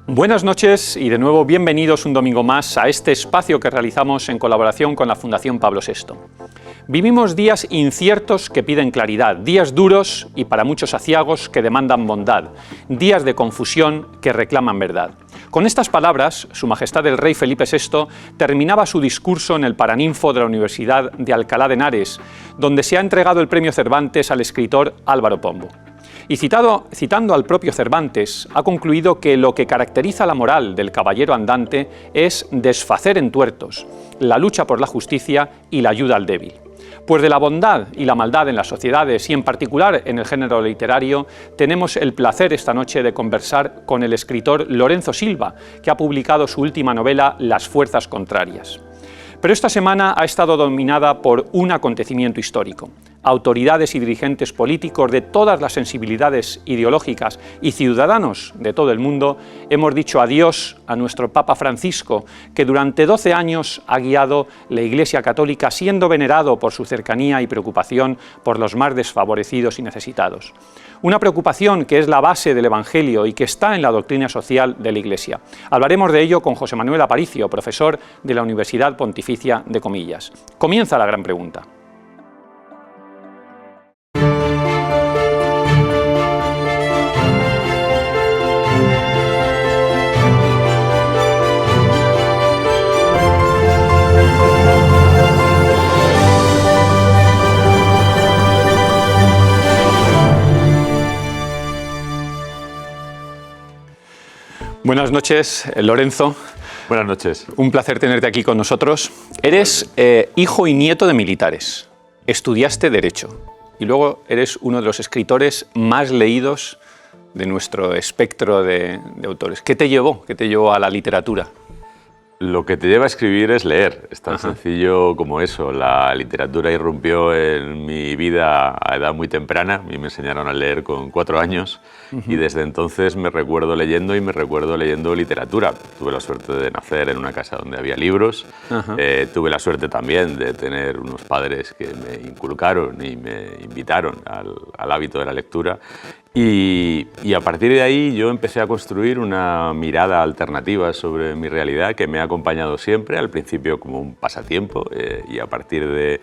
Buenas noches y de nuevo bienvenidos un domingo más a este espacio que realizamos en colaboración con la Fundación Pablo VI. Vivimos días inciertos que piden claridad, días duros y para muchos aciagos que demandan bondad, días de confusión que reclaman verdad. Con estas palabras, Su Majestad el Rey Felipe VI terminaba su discurso en el Paraninfo de la Universidad de Alcalá de Henares, donde se ha entregado el premio Cervantes al escritor Álvaro Pombo. Y citando al propio Cervantes, ha concluido que lo que caracteriza la moral del caballero andante es desfacer entuertos, la lucha por la justicia y la ayuda al débil. Pues de la bondad y la maldad en las sociedades y en particular en el género literario, tenemos el placer esta noche de conversar con el escritor Lorenzo Silva, que ha publicado su última novela Las fuerzas contrarias. Pero esta semana ha estado dominada por un acontecimiento histórico. Autoridades y dirigentes políticos de todas las sensibilidades ideológicas y ciudadanos de todo el mundo hemos dicho adiós a nuestro Papa Francisco, que durante 12 años ha guiado la Iglesia Católica siendo venerado por su cercanía y preocupación por los más desfavorecidos y necesitados. Una preocupación que es la base del Evangelio y que está en la doctrina social de la Iglesia. Hablaremos de ello con José Manuel Aparicio, profesor de la Universidad Pontificia de Comillas. Comienza la gran pregunta. Buenas noches, Lorenzo. Buenas noches. Un placer tenerte aquí con nosotros. Eres hijo y nieto de militares, estudiaste Derecho y luego eres uno de los escritores más leídos de nuestro espectro de autores. ¿Qué te llevó a la literatura? Lo que te lleva a escribir es leer, es tan sencillo como eso. La literatura irrumpió en mi vida a edad muy temprana, a mí me enseñaron a leer con 4 años y desde entonces me recuerdo leyendo y me recuerdo leyendo literatura. Tuve la suerte de nacer en una casa donde había libros, tuve la suerte también de tener unos padres que me inculcaron y me invitaron al hábito de la lectura. Y a partir de ahí yo empecé a construir una mirada alternativa sobre mi realidad que me ha acompañado siempre, al principio como un pasatiempo y a partir de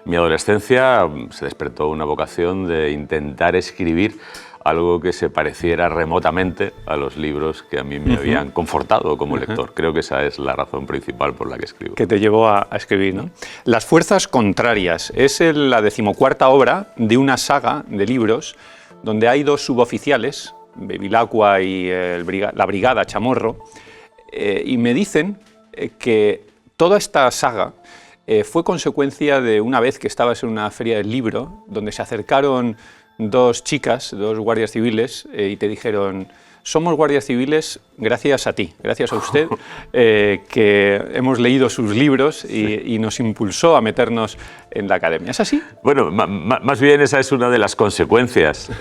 mi adolescencia se despertó una vocación de intentar escribir algo que se pareciera remotamente a los libros que a mí me habían confortado como lector. Creo que esa es la razón principal por la que escribo. Que te llevó a escribir, ¿no? Las fuerzas contrarias es la 14ª obra de una saga de libros donde hay 2 suboficiales, Bevilacqua y la Brigada Chamorro, y me dicen que toda esta saga fue consecuencia de una vez que estabas en una feria del libro, donde se acercaron 2 chicas, 2 guardias civiles, y te dijeron: somos guardias civiles gracias a ti, gracias a usted, que hemos leído sus libros y nos impulsó a meternos en la academia. ¿Es así? Bueno, más bien esa es una de las consecuencias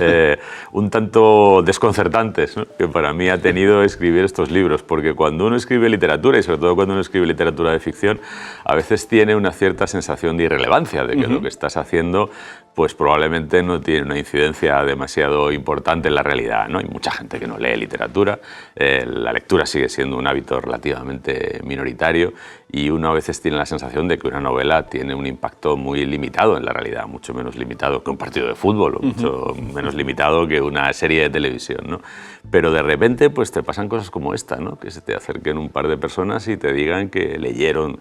un tanto desconcertantes, ¿no?, que para mí ha tenido escribir estos libros, porque cuando uno escribe literatura, y sobre todo cuando uno escribe literatura de ficción, a veces tiene una cierta sensación de irrelevancia, de que lo que estás haciendo pues probablemente no tiene una incidencia demasiado importante en la realidad, ¿no? Hay mucha gente que no lee literatura, la lectura sigue siendo un hábito relativamente minoritario y uno a veces tiene la sensación de que una novela tiene un impacto muy limitado en la realidad, mucho menos limitado que un partido de fútbol o mucho menos limitado que una serie de televisión, ¿no? Pero de repente pues te pasan cosas como esta, ¿no?, que se te acerquen un par de personas y te digan que leyeron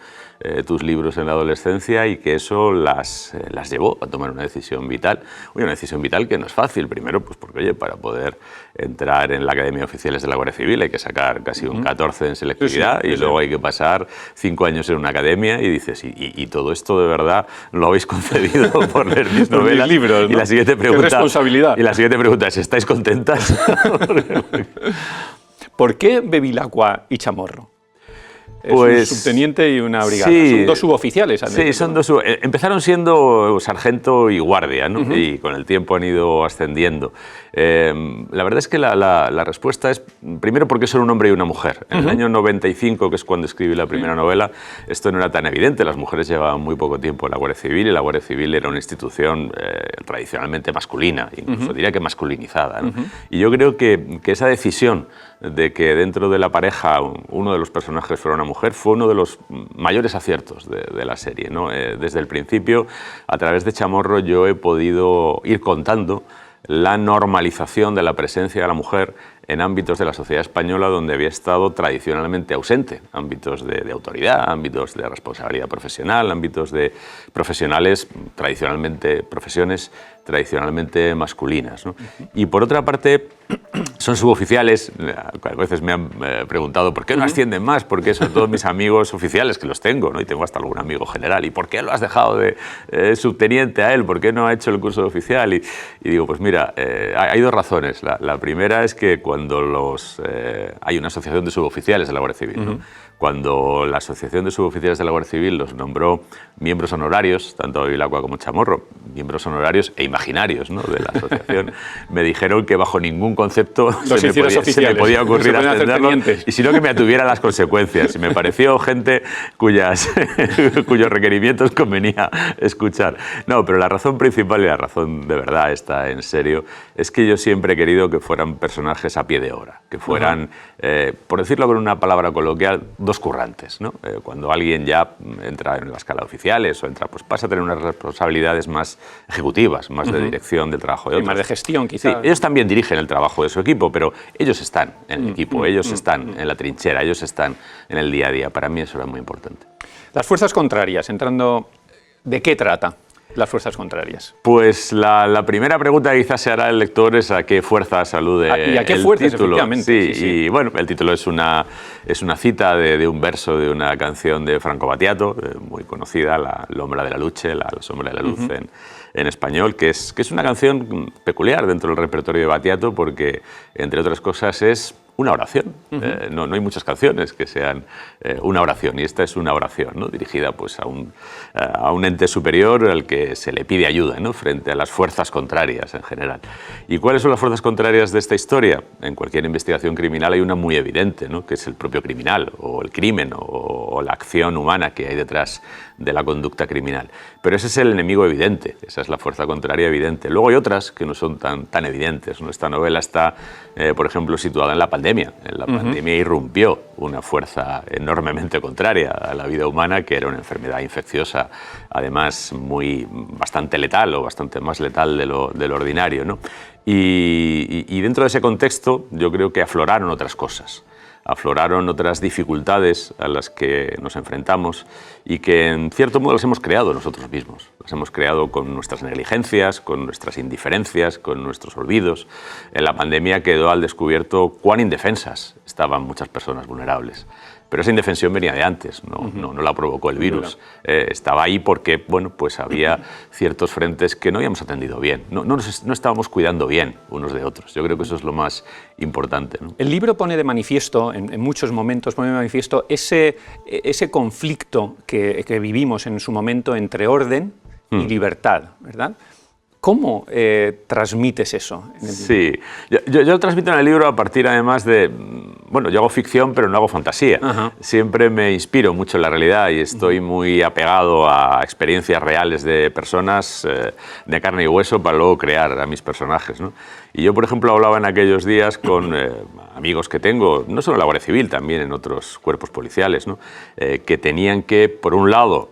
tus libros en la adolescencia y que eso las llevó a tomar una decisión vital. Oye, una decisión vital que no es fácil, primero pues porque oye, para poder entrar en la Academia de Oficiales de la Guardia Civil hay que sacar casi un 14 en selectividad y luego hay que pasar 5 años en una academia y dices, ¿y todo esto de verdad lo habéis concedido por leer mis novelas? Libros, ¿no? Y la siguiente pregunta, ¡qué responsabilidad! Y la siguiente pregunta es, ¿estáis contentas? ¿Por qué Bevilacqua y Chamorro? Es pues, un subteniente y una brigada. Sí, son 2 suboficiales. Sí, son 2 empezaron siendo sargento y guardia, ¿no? Y con el tiempo han ido ascendiendo. La verdad es que la respuesta es, primero, porque son un hombre y una mujer. En el año 95, que es cuando escribí la primera novela, esto no era tan evidente. Las mujeres llevaban muy poco tiempo en la Guardia Civil, y la Guardia Civil era una institución tradicionalmente masculina, incluso diría que masculinizada, ¿no? Y yo creo que esa decisión de que dentro de la pareja uno de los personajes fuera una mujer fue uno de los mayores aciertos de la serie, ¿no? Desde el principio, a través de Chamorro, yo he podido ir contando la normalización de la presencia de la mujer en ámbitos de la sociedad española donde había estado tradicionalmente ausente, ámbitos de autoridad, ámbitos de responsabilidad profesional, ámbitos de profesionales tradicionalmente, profesiones tradicionalmente masculinas, ¿no? Y por otra parte, son suboficiales. A veces me han preguntado ¿por qué no ascienden más? Porque sobre todo mis amigos oficiales, que los tengo, ¿no? Y tengo hasta algún amigo general, ¿y por qué lo has dejado de subteniente a él? ¿Por qué no ha hecho el curso de oficial? Y digo, pues mira, hay dos razones. La primera es que cuando hay una asociación de suboficiales de la Guardia Civil, ¿no? Cuando la Asociación de Suboficiales de la Guardia Civil los nombró miembros honorarios, tanto Bevilacqua como Chamorro, miembros honorarios e imaginarios, ¿no?, de la asociación, me dijeron que bajo ningún concepto se me podía ocurrir ascenderlo, y sino que me atuviera las consecuencias. Y me pareció gente cuyos requerimientos convenía escuchar. No, pero la razón principal, y la razón de verdad está en serio, es que yo siempre he querido que fueran personajes a pie de obra, que fueran, por decirlo con una palabra coloquial, dos currantes, ¿no? Cuando alguien ya entra en la escala de oficiales o entra, pues pasa a tener unas responsabilidades más ejecutivas, más de dirección del trabajo de otros. Y más de gestión, quizás. Sí, ellos también dirigen el trabajo de su equipo, pero ellos están en el equipo, ellos están en la trinchera, ellos están en el día a día. Para mí eso era muy importante. Las fuerzas contrarias, entrando, ¿de qué trata las fuerzas contrarias? Pues la primera pregunta que quizás se hará el lector es a qué fuerzas alude ¿Y a qué el fuerzas, título? efectivamente? Sí, y bueno, el título es una cita de un verso de una canción de Franco Battiato, muy conocida, L'ombra de la luce, la sombra de la luz en español, que es una canción peculiar dentro del repertorio de Battiato porque, entre otras cosas, es una oración. No hay muchas canciones que sean una oración, y esta es una oración, ¿no?, dirigida pues, a un ente superior al que se le pide ayuda, ¿no?, frente a las fuerzas contrarias en general. ¿Y cuáles son las fuerzas contrarias de esta historia? En cualquier investigación criminal hay una muy evidente, ¿no?, que es el propio criminal, o el crimen, o la acción humana que hay detrás de la conducta criminal. Pero ese es el enemigo evidente, esa es la fuerza contraria evidente. Luego hay otras que no son tan evidentes, ¿no? Esta novela está, por ejemplo, situada en la pandemia. En la pandemia irrumpió una fuerza enormemente contraria a la vida humana, que era una enfermedad infecciosa, además bastante letal, o bastante más letal de lo ordinario, ¿no? Y dentro de ese contexto yo creo que afloraron otras cosas. Afloraron otras dificultades a las que nos enfrentamos y que, en cierto modo, las hemos creado nosotros mismos. Las hemos creado con nuestras negligencias, con nuestras indiferencias, con nuestros olvidos. En la pandemia quedó al descubierto cuán indefensas estaban muchas personas vulnerables. Pero esa indefensión venía de antes, no la provocó el virus. Estaba ahí porque, bueno, pues había ciertos frentes que no habíamos atendido bien. No estábamos cuidando bien unos de otros. Yo creo que eso es lo más importante, ¿no? El libro pone de manifiesto, en muchos momentos pone de manifiesto, ese conflicto que vivimos en su momento entre orden y libertad, ¿verdad? ¿Cómo transmites eso? Sí, yo lo transmito en el libro a partir, además de... Bueno, yo hago ficción, pero no hago fantasía. Siempre me inspiro mucho en la realidad y estoy muy apegado a experiencias reales de personas de carne y hueso para luego crear a mis personajes, ¿no? Y yo, por ejemplo, hablaba en aquellos días con amigos que tengo, no solo en la Guardia Civil, también en otros cuerpos policiales, ¿no?, que tenían que, por un lado,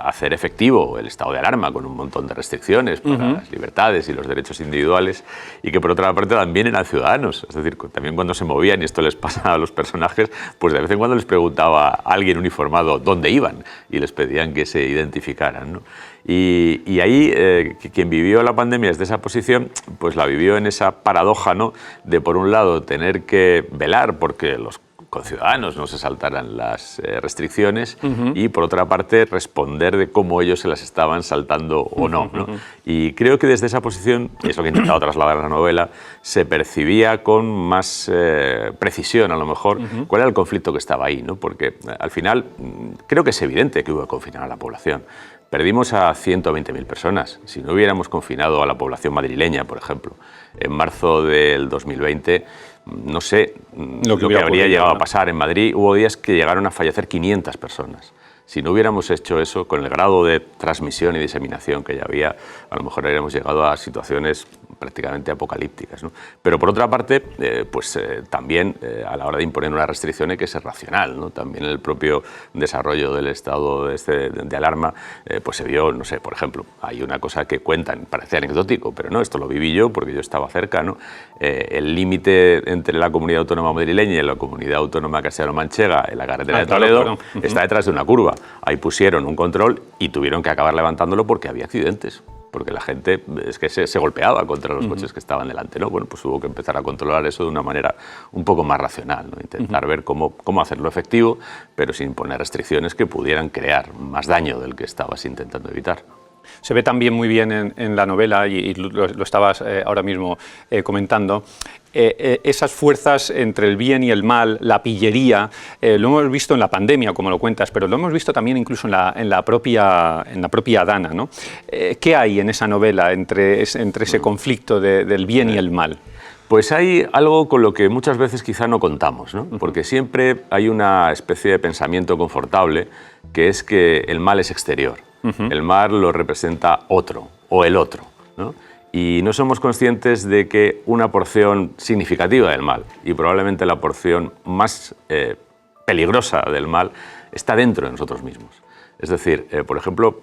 hacer efectivo el estado de alarma con un montón de restricciones para las libertades y los derechos individuales, y que, por otra parte, también eran ciudadanos. Es decir, también cuando se movían, y esto les pasa a los personajes, pues de vez en cuando les preguntaba a alguien uniformado dónde iban y les pedían que se identificaran, ¿no? Y ahí quien vivió la pandemia desde esa posición, pues la vivió en esa paradoja, ¿no?, de, por un lado, tener que velar porque los conciudadanos no se saltaran las restricciones y, por otra parte, responder de cómo ellos se las estaban saltando o no, ¿no? Y creo que desde esa posición, y es lo que he intentado trasladar a la novela, se percibía con más precisión, a lo mejor, cuál era el conflicto que estaba ahí, ¿no? Porque, al final, creo que es evidente que hubo que confinar a la población. perdimos a 120.000 personas. Si no hubiéramos confinado a la población madrileña, por ejemplo, en marzo del 2020, no sé lo que habría llegado a pasar en Madrid. Hubo días que llegaron a fallecer 500 personas. Si no hubiéramos hecho eso, con el grado de transmisión y diseminación que ya había, a lo mejor habríamos llegado a situaciones prácticamente apocalípticas, ¿no? Pero por otra parte, también a la hora de imponer una restricción hay que ser racional, ¿no? También en el propio desarrollo del estado de alarma, pues se vio, no sé, por ejemplo, hay una cosa que cuentan, parece anecdótico, pero no, esto lo viví yo porque yo estaba cerca, ¿no? El límite entre la comunidad autónoma madrileña y la comunidad autónoma castellano-manchega en la carretera de Toledo está detrás de una curva. Ahí pusieron un control y tuvieron que acabar levantándolo porque había accidentes, porque la gente es que se golpeaba contra los coches que estaban delante, ¿no? Bueno, pues hubo que empezar a controlar eso de una manera un poco más racional, ¿no? Intentar ver cómo hacerlo efectivo, pero sin poner restricciones que pudieran crear más daño del que estabas intentando evitar. Se ve también muy bien en la novela, y lo estabas ahora mismo comentando, esas fuerzas entre el bien y el mal, la pillería, lo hemos visto en la pandemia, como lo cuentas, pero lo hemos visto también incluso en la propia Dana, ¿no? ¿Qué hay en esa novela entre ese conflicto del bien y el mal? Pues hay algo con lo que muchas veces quizá no contamos, ¿no? Porque siempre hay una especie de pensamiento confortable que es que el mal es exterior. El mal lo representa otro o el otro, ¿no? Y no somos conscientes de que una porción significativa del mal, y probablemente la porción más peligrosa del mal, está dentro de nosotros mismos. Es decir, por ejemplo,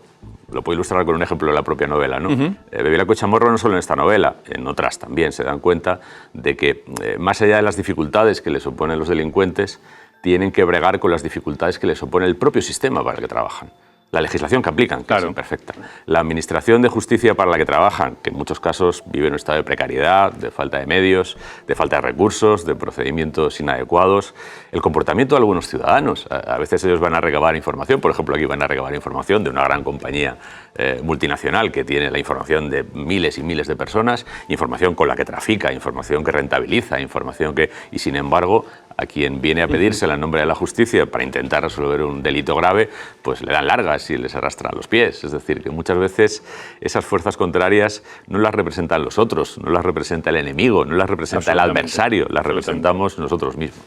lo puedo ilustrar con un ejemplo de la propia novela, ¿no? Bevilacqua y Chamorro, no solo en esta novela, en otras también se dan cuenta de que, más allá de las dificultades que les oponen los delincuentes, tienen que bregar con las dificultades que les opone el propio sistema para el que trabajan. La legislación que aplican, que es imperfecta. La administración de justicia para la que trabajan, que en muchos casos vive en un estado de precariedad, de falta de medios, de falta de recursos, de procedimientos inadecuados. El comportamiento de algunos ciudadanos. A veces ellos van a recabar información, por ejemplo, aquí van a recabar información de una gran compañía multinacional que tiene la información de miles y miles de personas, información con la que trafica, información que rentabiliza, información que... Y sin embargo, a quien viene a pedírsela en nombre de la justicia para intentar resolver un delito grave, pues le dan largas y les arrastran los pies. Es decir, que muchas veces esas fuerzas contrarias no las representan los otros, no las representa el enemigo, no las representa el adversario, las representamos nosotros mismos.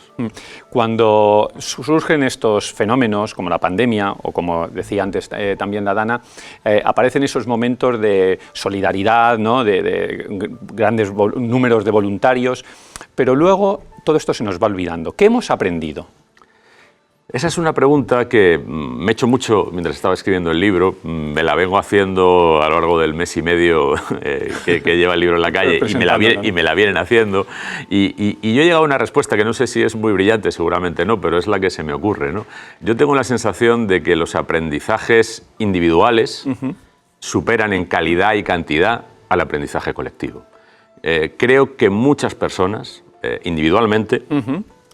Cuando surgen estos fenómenos, como la pandemia, o como decía antes también la Dana, aparecen esos momentos de solidaridad, ¿no? de grandes números de voluntarios, pero luego todo esto se nos va olvidando. ¿Qué hemos aprendido? Esa es una pregunta que me he hecho mucho mientras estaba escribiendo el libro. Me la vengo haciendo a lo largo del mes y medio que lleva el libro en la calle y me la vienen haciendo. Y yo he llegado a una respuesta que no sé si es muy brillante, seguramente no, pero es la que se me ocurre, ¿no? Yo tengo la sensación de que los aprendizajes individuales superan en calidad y cantidad al aprendizaje colectivo. Creo que muchas personas, individualmente,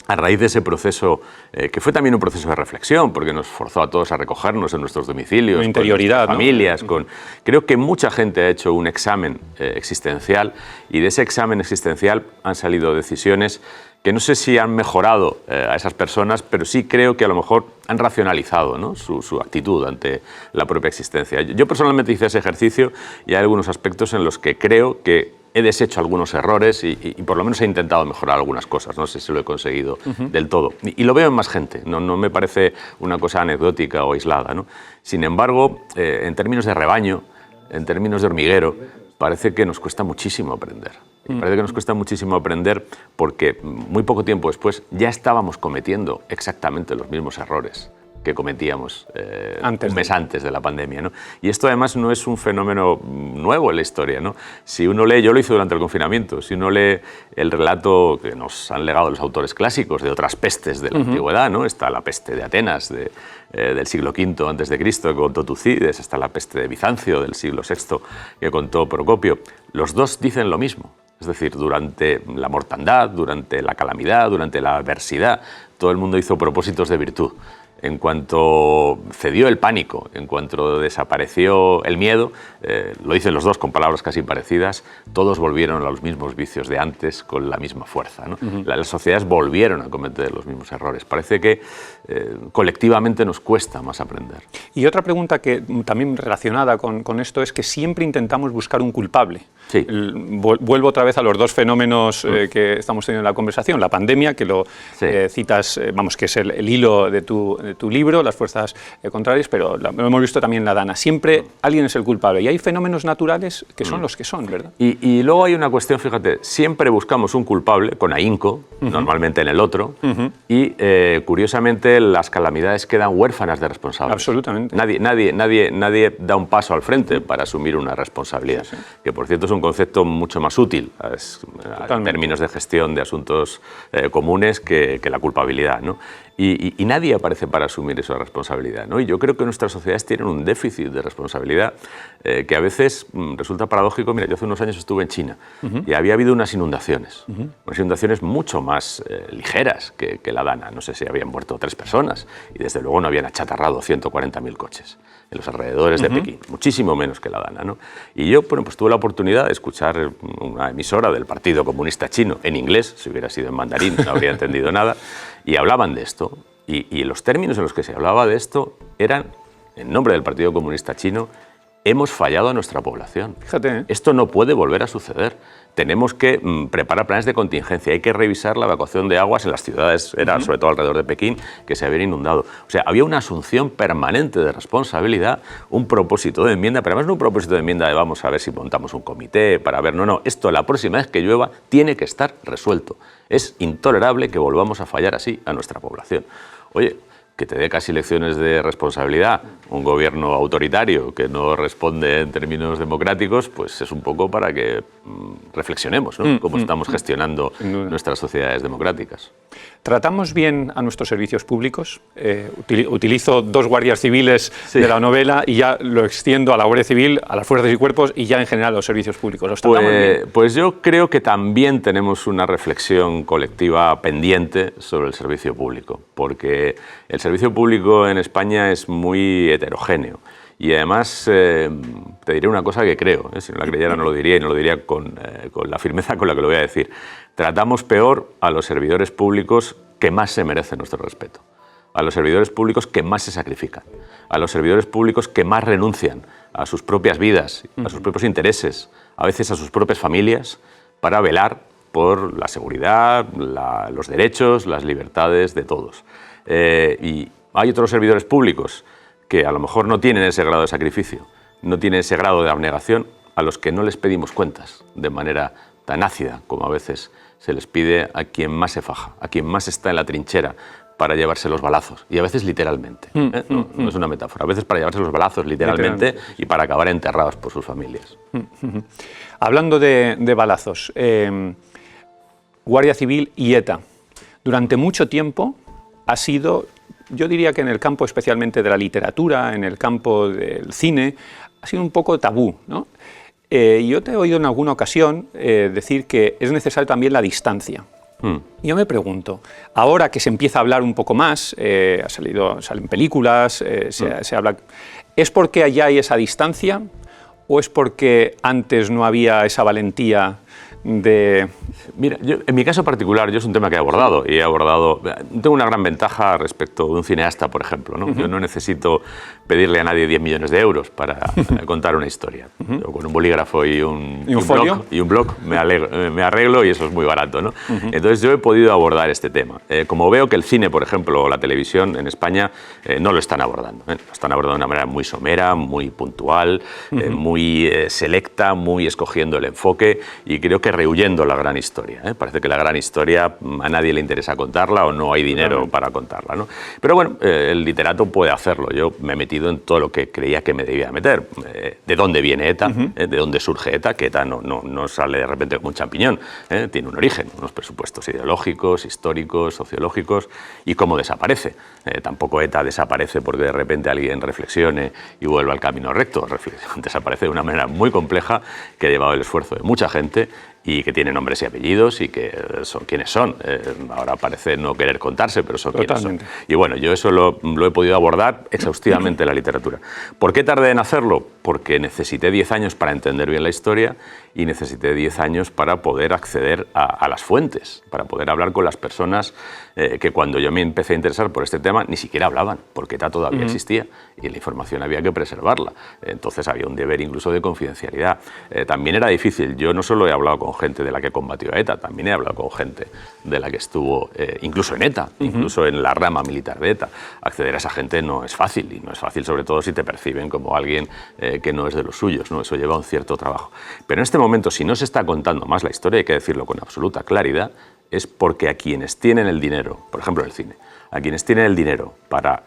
a raíz de ese proceso, que fue también un proceso de reflexión, porque nos forzó a todos a recogernos en nuestros domicilios, con interioridad, con familias, ¿no? Creo que mucha gente ha hecho un examen existencial, y de ese examen existencial han salido decisiones que no sé si han mejorado a esas personas, pero sí creo que a lo mejor han racionalizado, ¿no? su actitud ante la propia existencia. Yo personalmente hice ese ejercicio y hay algunos aspectos en los que creo que he deshecho algunos errores y por lo menos he intentado mejorar algunas cosas. No sé si lo he conseguido del todo. Y lo veo en más gente, no me parece una cosa anecdótica o aislada, ¿no? Sin embargo, en términos de rebaño, en términos de hormiguero, parece que nos cuesta muchísimo aprender. Y parece que nos cuesta muchísimo aprender porque muy poco tiempo después ya estábamos cometiendo exactamente los mismos errores que cometíamos un mes antes de la pandemia, ¿no? Y esto además no es un fenómeno nuevo en la historia, ¿no? Si uno lee, yo lo hice durante el confinamiento, si uno lee el relato que nos han legado los autores clásicos de otras pestes de la antigüedad, ¿no? Está la peste de Atenas del siglo V a.C. que contó Tucídides, está la peste de Bizancio del siglo VI que contó Procopio. Los dos dicen lo mismo. Es decir, durante la mortandad, durante la calamidad, durante la adversidad, todo el mundo hizo propósitos de virtud. En cuanto cedió el pánico, en cuanto desapareció el miedo, lo dicen los dos con palabras casi parecidas, todos volvieron a los mismos vicios de antes con la misma fuerza, ¿no? Las sociedades volvieron a cometer los mismos errores. Parece que colectivamente nos cuesta más aprender. Y otra pregunta que también relacionada con esto es que siempre intentamos buscar un culpable. Sí. Vuelvo otra vez a los dos fenómenos que estamos teniendo en la conversación. La pandemia, que lo citas, vamos, que es el hilo de tu libro, las fuerzas contrarias, pero lo hemos visto también en la Dana. Siempre alguien es el culpable y hay fenómenos naturales que son los que son, ¿verdad? Y luego hay una cuestión, fíjate, siempre buscamos un culpable con ahínco, normalmente en el otro, y curiosamente las calamidades quedan huérfanas de responsables. Absolutamente. Nadie da un paso al frente para asumir una responsabilidad, que por cierto es un concepto mucho más útil en términos de gestión de asuntos comunes que la culpabilidad, ¿no? Y nadie aparece para asumir esa responsabilidad, ¿no? Y yo creo que nuestras sociedades tienen un déficit de responsabilidad que a veces resulta paradójico. Mira, yo hace unos años estuve en China y había habido unas inundaciones mucho más ligeras que la Dana. No sé si habían muerto 3 personas y desde luego no habían achatarrado 140.000 coches en los alrededores de Pekín, muchísimo menos que la Dana, ¿no? Y yo, bueno, pues tuve la oportunidad de escuchar una emisora del Partido Comunista Chino en inglés. Si hubiera sido en mandarín no habría entendido nada, y hablaban de esto, y los términos en los que se hablaba de esto eran, en nombre del Partido Comunista Chino, hemos fallado a nuestra población. Fíjate, ¿eh? Esto no puede volver a suceder. Tenemos que preparar planes de contingencia, hay que revisar la evacuación de aguas en las ciudades, era sobre todo alrededor de Pekín, que se habían inundado. O sea, había una asunción permanente de responsabilidad, un propósito de enmienda, pero además no un propósito de enmienda de vamos a ver si montamos un comité para ver, no, esto la próxima vez que llueva tiene que estar resuelto. Es intolerable que volvamos a fallar así a nuestra población. Oye, que te dé casi lecciones de responsabilidad un gobierno autoritario que no responde en términos democráticos, pues es un poco para que reflexionemos, ¿no? Cómo estamos gestionando nuestras sociedades democráticas. ¿Tratamos bien a nuestros servicios públicos? Utilizo 2 guardias civiles de la novela y ya lo extiendo a la Guardia Civil, a las fuerzas y cuerpos y ya en general a los servicios públicos. ¿Los tratamos bien? Pues yo creo que también tenemos una reflexión colectiva pendiente sobre el servicio público, porque el servicio público en España es muy heterogéneo. Y además, te diré una cosa que creo, si no la creyera no lo diría, y no lo diría con la firmeza con la que lo voy a decir. Tratamos peor a los servidores públicos que más se merecen nuestro respeto, a los servidores públicos que más se sacrifican, a los servidores públicos que más renuncian a sus propias vidas, a sus propios intereses, a veces a sus propias familias, para velar por la seguridad, los derechos, las libertades de todos. Y hay otros servidores públicos que a lo mejor no tienen ese grado de sacrificio, no tienen ese grado de abnegación, a los que no les pedimos cuentas de manera tan ácida como a veces se les pide a quien más se faja, a quien más está en la trinchera para llevarse los balazos, y a veces literalmente, no es una metáfora, a veces para llevarse los balazos literalmente y para acabar enterrados por sus familias. Hablando de balazos, Guardia Civil y ETA, durante mucho tiempo ha sido, yo diría que en el campo especialmente de la literatura, en el campo del cine, ha sido un poco tabú, ¿no? Yo te he oído en alguna ocasión decir que es necesaria también la distancia. Yo me pregunto, ahora que se empieza a hablar un poco más, salen películas, se habla, ¿es porque allá hay esa distancia o es porque antes no había esa valentía de...? Mira, en mi caso particular, yo es un tema que he abordado, tengo una gran ventaja respecto de un cineasta, por ejemplo, ¿no? Yo no necesito pedirle a nadie 10 millones de euros para contar una historia. Yo con un bolígrafo y un blog me arreglo y eso es muy barato, ¿no? Entonces yo he podido abordar este tema. Como veo que el cine, por ejemplo, o la televisión en España no lo están abordando. Lo están abordando de una manera muy somera, muy puntual, muy selecta, muy escogiendo el enfoque, y creo que rehuyendo la gran historia. Parece que la gran historia a nadie le interesa contarla o no hay dinero para contarla, ¿no? Pero bueno, el literato puede hacerlo. Yo me he metido en todo lo que creía que me debía meter. ¿De dónde viene ETA? ¿De dónde surge ETA? Que ETA no sale de repente como un champiñón. Tiene un origen, unos presupuestos ideológicos, históricos, sociológicos, y cómo desaparece. Tampoco ETA desaparece porque de repente alguien reflexione y vuelva al camino recto. Desaparece de una manera muy compleja que ha llevado el esfuerzo de mucha gente y que tienen nombres y apellidos y que son quienes son. Ahora parece no querer contarse, pero son quienes son. Y bueno, yo eso lo he podido abordar exhaustivamente en la literatura. ¿Por qué tardé en hacerlo? Porque necesité 10 años para entender bien la historia y necesité 10 años para poder acceder a las fuentes, para poder hablar con las personas que cuando yo me empecé a interesar por este tema ni siquiera hablaban, porque ETA todavía existía y la información había que preservarla. Entonces había un deber incluso de confidencialidad. También era difícil. Yo no solo he hablado con gente de la que combatió a ETA, también he hablado con gente de la que estuvo incluso en ETA, incluso en la rama militar de ETA. Acceder a esa gente no es fácil, y no es fácil sobre todo si te perciben como alguien que no es de los suyos, ¿no? Eso lleva un cierto trabajo. Pero en este momento, si no se está contando más la historia, hay que decirlo con absoluta claridad, es porque a quienes tienen el dinero, por ejemplo en el cine, a quienes tienen el dinero para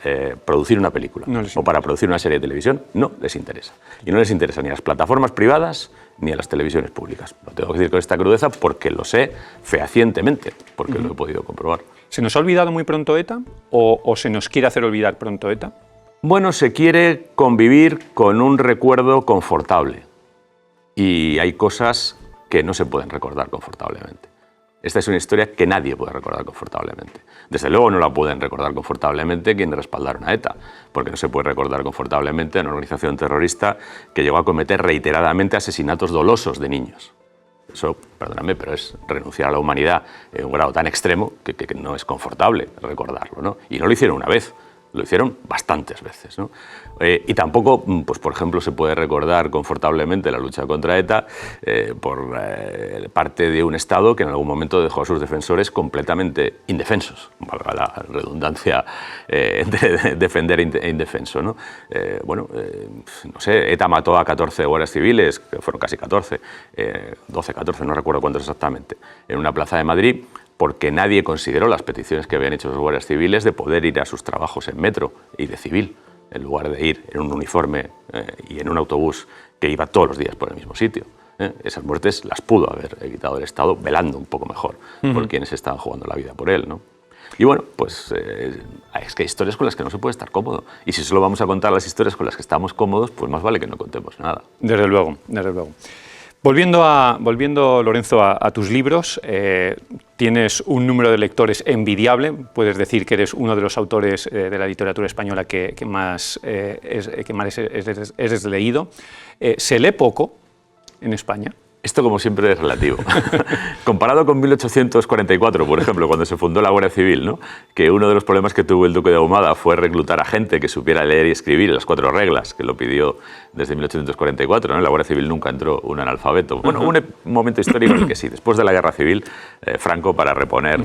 producir una película o para producir una serie de televisión, no les interesa. Y no les interesa ni a las plataformas privadas ni a las televisiones públicas. Lo tengo que decir con esta crudeza porque lo sé fehacientemente, porque lo he podido comprobar. ¿Se nos ha olvidado muy pronto ETA o se nos quiere hacer olvidar pronto ETA? Bueno, se quiere convivir con un recuerdo confortable. Y hay cosas que no se pueden recordar confortablemente. Esta es una historia que nadie puede recordar confortablemente. Desde luego no la pueden recordar confortablemente quienes respaldaron a ETA, porque no se puede recordar confortablemente a una organización terrorista que llegó a cometer reiteradamente asesinatos dolosos de niños. Eso, perdóname, pero es renunciar a la humanidad en un grado tan extremo que no es confortable recordarlo, ¿no? Y no lo hicieron una vez, lo hicieron bastantes veces, ¿no? Y tampoco, pues, por ejemplo, se puede recordar confortablemente la lucha contra ETA por parte de un Estado que en algún momento dejó a sus defensores completamente indefensos, valga la redundancia de defender indefenso, ¿no? No sé, ETA mató a 14 guardias civiles, que fueron casi 14, 12, 14, no recuerdo cuántos exactamente, en una plaza de Madrid, porque nadie consideró las peticiones que habían hecho los guardias civiles de poder ir a sus trabajos en metro y de civil, en lugar de ir en un uniforme y en un autobús que iba todos los días por el mismo sitio. Esas muertes las pudo haber evitado el Estado velando un poco mejor por quienes estaban jugando la vida por él, ¿no? Y bueno, pues es que hay historias con las que no se puede estar cómodo. Y si solo vamos a contar las historias con las que estamos cómodos, pues más vale que no contemos nada. Desde luego, desde luego. Volviendo, Lorenzo, a tus libros, tienes un número de lectores envidiable. Puedes decir que eres uno de los autores de la literatura española que más es leído. ¿Se lee poco en España? Esto, como siempre, es relativo. Comparado con 1844, por ejemplo, cuando se fundó la Guardia Civil, ¿no? Que uno de los problemas que tuvo el duque de Ahumada fue reclutar a gente que supiera leer y escribir las 4 reglas, que lo pidió desde 1844, ¿no? En la Guardia Civil nunca entró un analfabeto. Bueno, hubo un momento histórico en el que sí, después de la Guerra Civil, Franco, para reponer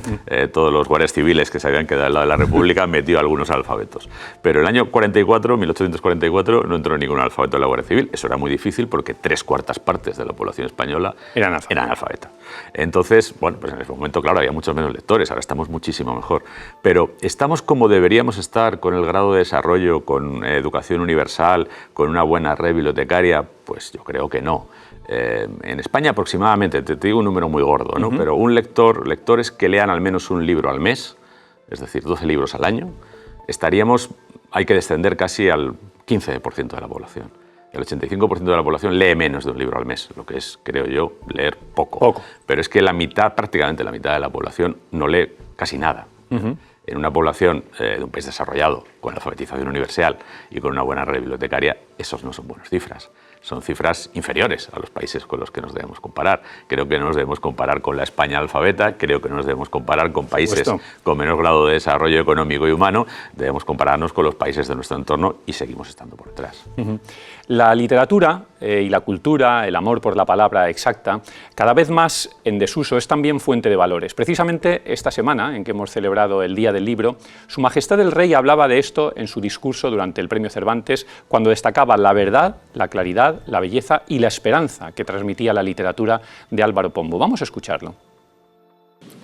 todos los guardias civiles que se habían quedado al lado de la República, metió algunos analfabetos. Pero el año 1844, no entró ningún analfabeto en la Guardia Civil. Eso era muy difícil porque 3/4 partes de la población española era analfabeta. Entonces, bueno, pues en ese momento, claro, había muchos menos lectores, ahora estamos muchísimo mejor. Pero ¿estamos como deberíamos estar con el grado de desarrollo, con educación universal, con una buena red bibliotecaria? Pues yo creo que no. En España aproximadamente, te digo un número muy gordo, ¿no? Pero lectores que lean al menos un libro al mes, es decir, 12 libros al año, hay que descender casi al 15% de la población. El 85% de la población lee menos de un libro al mes, lo que es, creo yo, leer poco. Pero es que prácticamente la mitad de la población no lee casi nada. En una población de un país desarrollado, con la alfabetización universal y con una buena red bibliotecaria, esos no son buenas cifras. Son cifras inferiores a los países con los que nos debemos comparar. Creo que no nos debemos comparar con la España alfabeta, creo que no nos debemos comparar con países con menor grado de desarrollo económico y humano, debemos compararnos con los países de nuestro entorno y seguimos estando por detrás. La literatura y la cultura, el amor por la palabra exacta, cada vez más en desuso, es también fuente de valores. Precisamente esta semana, en que hemos celebrado el Día del Libro, Su Majestad el Rey hablaba de esto en su discurso durante el Premio Cervantes, cuando destacaba la verdad, la claridad, la belleza y la esperanza que transmitía la literatura de Álvaro Pombo. Vamos a escucharlo.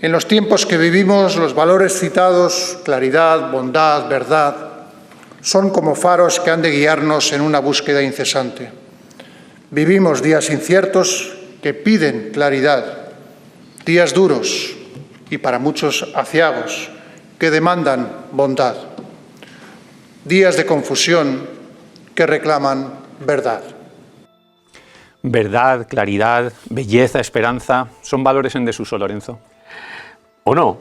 En los tiempos que vivimos, los valores citados, claridad, bondad, verdad, son como faros que han de guiarnos en una búsqueda incesante. Vivimos días inciertos que piden claridad, días duros y para muchos aciagos que demandan bondad, días de confusión que reclaman verdad. Verdad, claridad, belleza, esperanza, ¿son valores en desuso, Lorenzo? O no,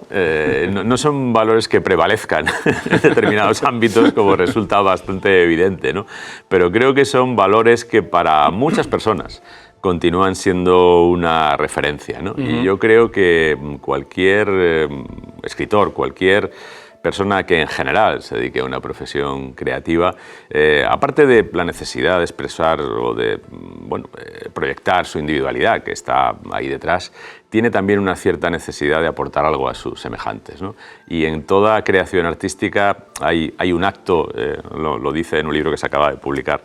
no son valores que prevalezcan en determinados ámbitos, como resulta bastante evidente, ¿no? Pero creo que son valores que para muchas personas continúan siendo una referencia, ¿no? Y yo creo que cualquier escritor, cualquier persona que en general se dedique a una profesión creativa, aparte de la necesidad de expresar o de proyectar su individualidad, que está ahí detrás, tiene también una cierta necesidad de aportar algo a sus semejantes, ¿no? Y en toda creación artística hay un acto, lo dice en un libro que se acaba de publicar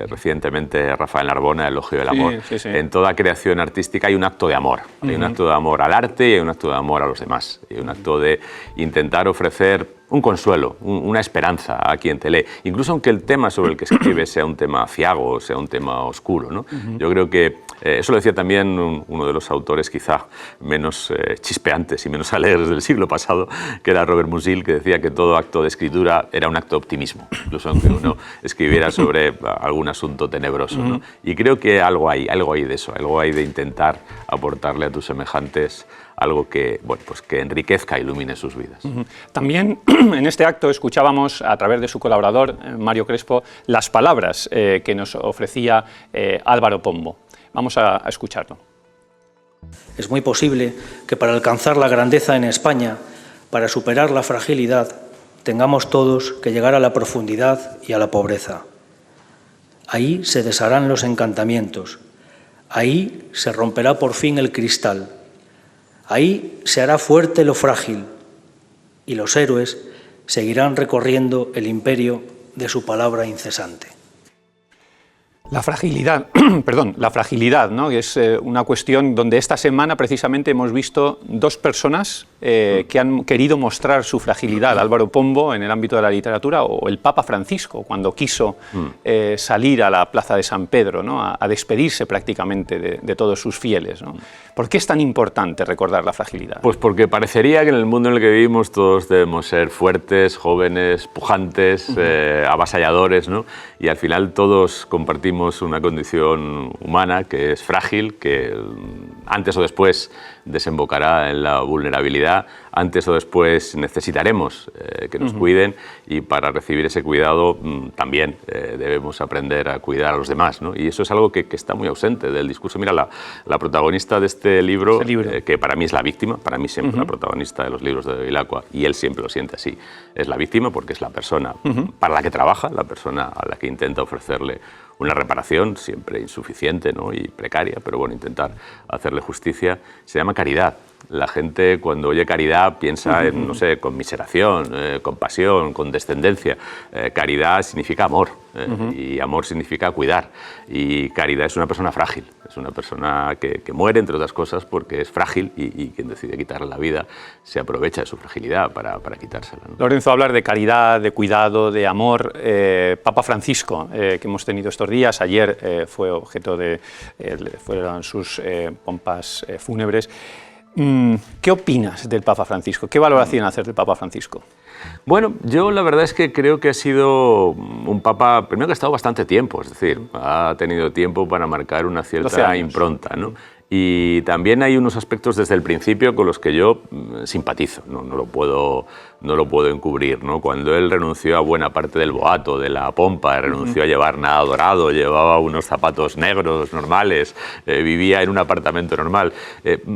recientemente Rafael Narbona, Elogio del amor. Sí, sí. En toda creación artística hay un acto de amor. Hay un acto de amor al arte y hay un acto de amor a los demás. Hay un acto de intentar ofrecer un consuelo, una esperanza a quien te lee. Incluso aunque el tema sobre el que escribes sea un tema aciago, sea un tema oscuro, ¿no? Yo creo que eso lo decía también uno de los autores quizá menos chispeantes y menos alegres del siglo pasado, que era Robert Musil, que decía que todo acto de escritura era un acto de optimismo, incluso aunque uno escribiera sobre algún asunto tenebroso, ¿no? Y creo que algo hay de eso, algo hay de intentar aportarle a tus semejantes algo que, que enriquezca e ilumine sus vidas. También en este acto escuchábamos a través de su colaborador, Mario Crespo, las palabras que nos ofrecía Álvaro Pombo. Vamos a escucharlo. Es muy posible que para alcanzar la grandeza en España, para superar la fragilidad, tengamos todos que llegar a la profundidad y a la pobreza. Ahí se desharán los encantamientos, ahí se romperá por fin el cristal, ahí se hará fuerte lo frágil y los héroes seguirán recorriendo el imperio de su palabra incesante. La fragilidad, la fragilidad, ¿no? Es una cuestión donde esta semana precisamente hemos visto dos personas que han querido mostrar su fragilidad. Álvaro Pombo en el ámbito de la literatura o el Papa Francisco cuando quiso salir a la plaza de San Pedro, ¿no? a despedirse prácticamente de todos sus fieles, ¿no? ¿Por qué es tan importante recordar la fragilidad? Pues porque parecería que en el mundo en el que vivimos todos debemos ser fuertes, jóvenes, pujantes, avasalladores, ¿no? Y al final todos compartimos una condición humana que es frágil, que antes o después desembocará en la vulnerabilidad, antes o después necesitaremos que nos cuiden y para recibir ese cuidado también debemos aprender a cuidar a los demás, ¿no? Y eso es algo que está muy ausente del discurso. Mira, la protagonista de este libro, que para mí es la víctima, para mí siempre la protagonista de los libros de Bevilacqua, y él siempre lo siente así, es la víctima porque es la persona para la que trabaja, la persona a la que intenta ofrecerle una reparación, siempre insuficiente, ¿no? Y precaria, pero bueno, intentar hacerle justicia, se llama caridad. La gente cuando oye caridad piensa en, no sé, conmiseración, compasión, condescendencia. Caridad significa amor, y amor significa cuidar. Y caridad es una persona frágil, es una persona que muere, entre otras cosas, porque es frágil y quien decide quitarle la vida se aprovecha de su fragilidad para quitársela, ¿no? Lorenzo, hablar de caridad, de cuidado, de amor. Papa Francisco, que hemos tenido estos días, ayer fue objeto de fueron sus pompas fúnebres. ¿Qué opinas del Papa Francisco? ¿Qué valoración haces del Papa Francisco? Bueno, yo la verdad es que creo que ha sido un papa, primero que ha estado bastante tiempo, es decir, ha tenido tiempo para marcar una cierta impronta, ¿no? Y también hay unos aspectos desde el principio con los que yo simpatizo, no lo puedo encubrir, ¿no? Cuando él renunció a buena parte del boato, de la pompa, renunció a llevar nada dorado, llevaba unos zapatos negros normales, vivía en un apartamento normal.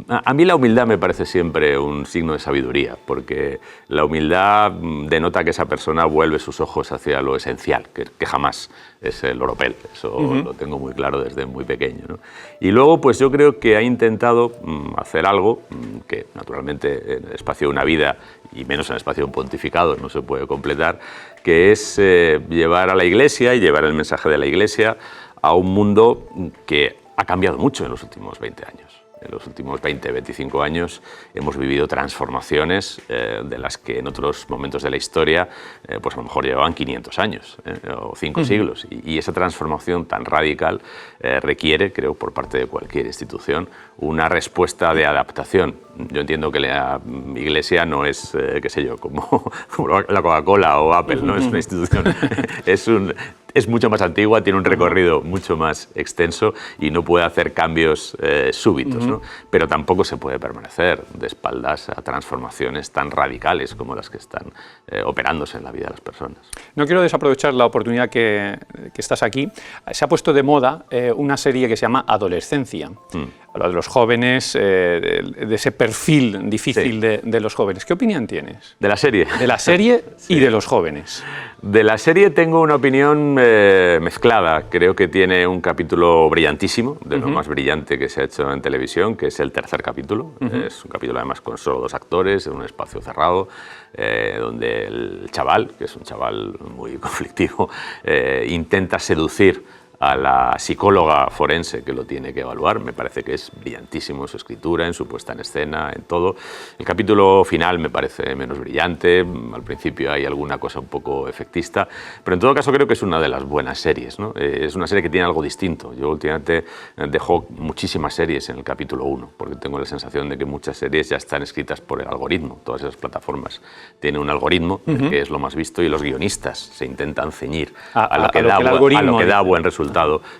A mí la humildad me parece siempre un signo de sabiduría, porque la humildad denota que esa persona vuelve sus ojos hacia lo esencial, que jamás es el oropel. Eso lo tengo muy claro desde muy pequeño, ¿no? Y luego, pues yo creo que ha intentado hacer algo que, naturalmente, en el espacio de una vida, y menos en el espacio de un pontificado, no se puede completar, que es llevar a la Iglesia y llevar el mensaje de la Iglesia a un mundo que ha cambiado mucho en los últimos 20 años. En los últimos 20, 25 años hemos vivido transformaciones de las que en otros momentos de la historia pues a lo mejor llevaban 500 años o 5 siglos. Y esa transformación tan radical requiere, creo, por parte de cualquier institución, una respuesta de adaptación. Yo entiendo que la Iglesia no es, qué sé yo, como la Coca-Cola o Apple, no es una institución, es mucho más antigua, tiene un recorrido mucho más extenso y no puede hacer cambios súbitos, ¿no? Pero tampoco se puede permanecer de espaldas a transformaciones tan radicales como las que están operándose en la vida de las personas. No quiero desaprovechar la oportunidad que estás aquí. Se ha puesto de moda una serie que se llama Adolescencia. Habla de los jóvenes, de ese perfil difícil de los jóvenes. ¿Qué opinión tienes? ¿De la serie? De la serie y de los jóvenes. De la serie tengo una opinión mezclada. Creo que tiene un capítulo brillantísimo, de lo más brillante que se ha hecho en televisión, que es el tercer capítulo. Es un capítulo además con solo 2 actores, en un espacio cerrado, donde el chaval, que es un chaval muy conflictivo, intenta seducir a la psicóloga forense que lo tiene que evaluar. Me parece que es brillantísimo en su escritura, en su puesta en escena, en todo. El capítulo final me parece menos brillante, al principio hay alguna cosa un poco efectista, pero en todo caso creo que es una de las buenas series, ¿no? Es una serie que tiene algo distinto. Yo últimamente dejo muchísimas series en el capítulo 1, porque tengo la sensación de que muchas series ya están escritas por el algoritmo. Todas esas plataformas tienen un algoritmo que es lo más visto y los guionistas se intentan ceñir a lo que da buen resultado,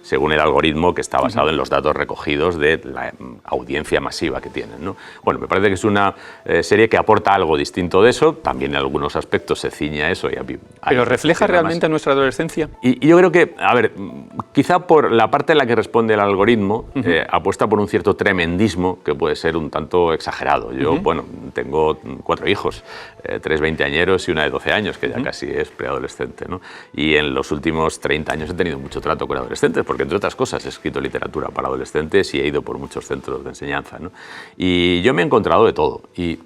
según el algoritmo que está basado en los datos recogidos de la audiencia masiva que tienen, ¿no? Bueno, me parece que es una serie que aporta algo distinto de eso, también en algunos aspectos se ciñe a eso. ¿Pero refleja realmente nuestra adolescencia? Y yo creo que, a ver, quizá por la parte en la que responde el algoritmo, apuesta por un cierto tremendismo que puede ser un tanto exagerado. Yo, bueno, tengo 4 hijos, 3 veinteañeros y una de 12 años, que ya casi es preadolescente, ¿no? Y en los últimos 30 años he tenido mucho trato con adolescentes, porque entre otras cosas he escrito literatura para adolescentes y he ido por muchos centros de enseñanza, ¿no? Y yo me he encontrado de todo. Y